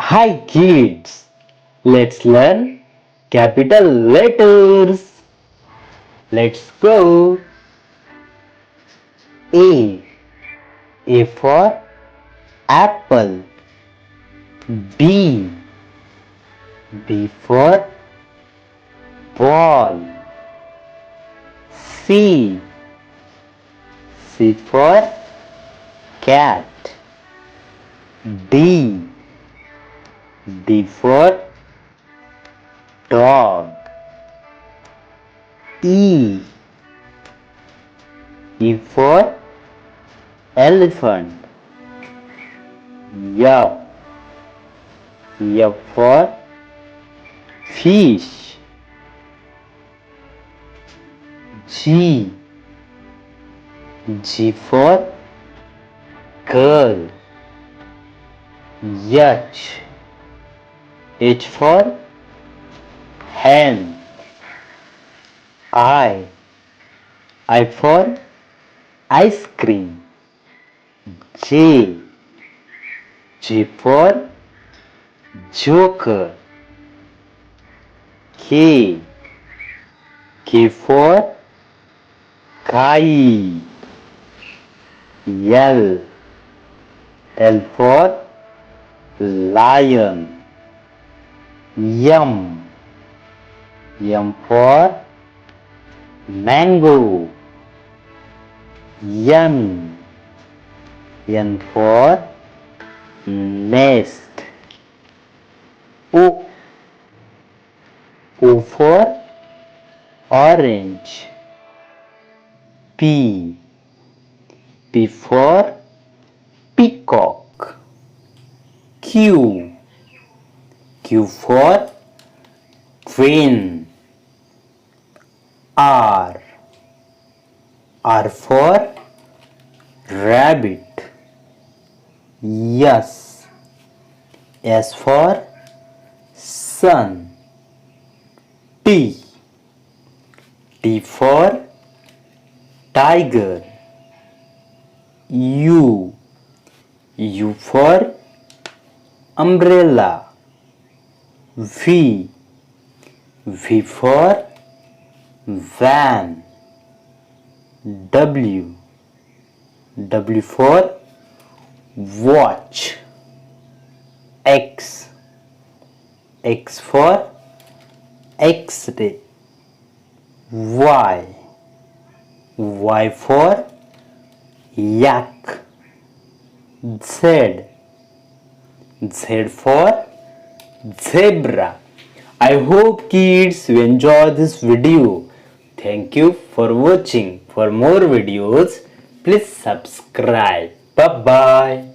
Hi kids, let's learn capital letters. Let's go. A. A for apple. B. B for ball. C. C for cat. D. D for dog. E. E for elephant. F. F for fish. G. G for girl. H. H for hen. I for ice cream. J. J for joker. K. K for kite. L. L for lion. M. M for mango. N. N for nest. O. O for orange. P. P for peacock. Q. Q for queen. R. R for rabbit. S. S for sun. T. T for tiger. U. U for umbrella. V. V for van. W. W for watch. X. X for X-ray. Y. Y for yak. Z. Z for zebra. I hope kids you enjoy this video. Thank you for watching. For more videos, please subscribe. Bye bye.